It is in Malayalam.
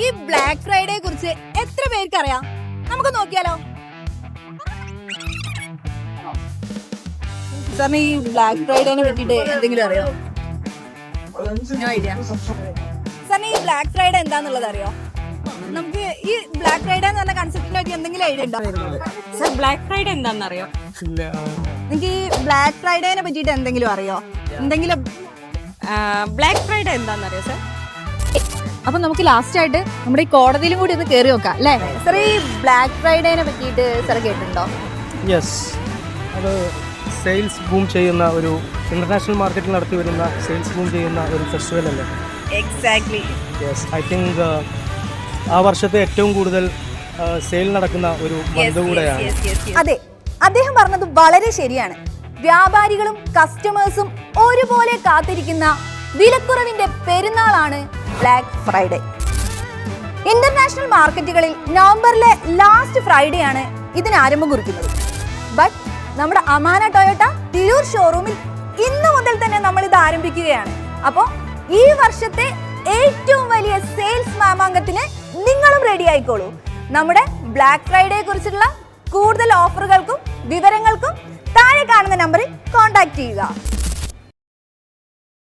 ഈ ബ്ലാക്ക് ഫ്രൈഡേ കുറിച്ച് എത്ര പേർക്ക് അറിയാം? നമുക്ക് നോക്കിയാലോ. സാറിന് ഈ ബ്ലാക്ക് ഫ്രൈഡേനെ പറ്റിയിട്ട് എന്തെങ്കിലും അറിയോ? സാറിന് ഈ ബ്ലാക്ക് ഫ്രൈഡേ എന്താന്നുള്ളത് അറിയോ? നമുക്ക് ഈ ബ്ലാക്ക് ഫ്രൈഡേ എന്ന് പറഞ്ഞ കൺസെപ്റ്റിനെ പറ്റി എന്തെങ്കിലും ഐഡിയ ഉണ്ടോ? സർ ബ്ലാക്ക് ഫ്രൈഡേ എന്താണെന്നറിയോ? നിങ്ങൾക്ക് ഈ ബ്ലാക്ക് ഫ്രൈഡേനെ പറ്റിയിട്ട് എന്തെങ്കിലും അറിയോ? എന്തെങ്കിലും ബ്ലാക്ക് ഫ്രൈഡേ എന്താണെന്നറിയോ സർ? അപ്പൊ നമുക്ക് ലാസ്റ്റ് ആയിട്ട് നമ്മുടെ ഈ കോടതിയിലും കൂടി ഒന്ന് കയറി നോക്കാം അല്ലേ? സാർ ഈ ബ്ലാക്ക് ഫ്രൈഡേനെ പറ്റിയിട്ട് സാർ കേട്ടിട്ടുണ്ടോ? യെസ്, അത് സെയിൽസ് ബൂം ചെയ്യുന്ന ഒരു ഇന്റർനാഷണൽ മാർക്കറ്റിൽ നടത്തി വരുന്ന സെയിൽസ് ബൂം ചെയ്യുന്ന ഒരു ഫെസ്റ്റിവൽ അല്ലേ? എക്സാക്ട്ലി. യെസ്, ഐ തിങ്ക് ആ വർഷത്തെ ഏറ്റവും കൂടുതൽ സെയിൽ നടക്കുന്ന ഒരു മന്ത് കൂടെയാണ്. അതെ, അദ്ദേഹം പറഞ്ഞത് വളരെ ശരിയാണ്. വ്യാപാരികളും കസ്റ്റമേഴ്സും ഒരുപോലെ കാത്തിരിക്കുന്ന വിലക്കുറവിന്റെ പെരുന്നാളാണ് ബ്ലാക്ക് ഫ്രൈഡേ. ഇന്റർനാഷണൽ മാർക്കറ്റുകളിൽ നവംബറിലെ ലാസ്റ്റ് ഫ്രൈഡേ ആണ് ഇതിന് ആരംഭം കുറിക്കുന്നത്. ബട്ട് നമ്മുടെ അമാന ടൊയോട്ട തിരൂർ ഷോറൂമിൽ ഇന്നു മുതൽ തന്നെ നമ്മൾ ഇത് ആരംഭിക്കുകയാണ്. അപ്പോൾ ഈ വർഷത്തെ ഏറ്റവും വലിയ സെയിൽസ് മാമാങ്കത്തിന് നിങ്ങളും റെഡി ആയിക്കോളൂ. നമ്മുടെ ബ്ലാക്ക് ഫ്രൈഡേ കുറിച്ചുള്ള കൂടുതൽ ഓഫറുകൾക്കും വിവരങ്ങൾക്കും താഴെ കാണുന്ന നമ്പറിൽ കോൺടാക്ട് ചെയ്യുക.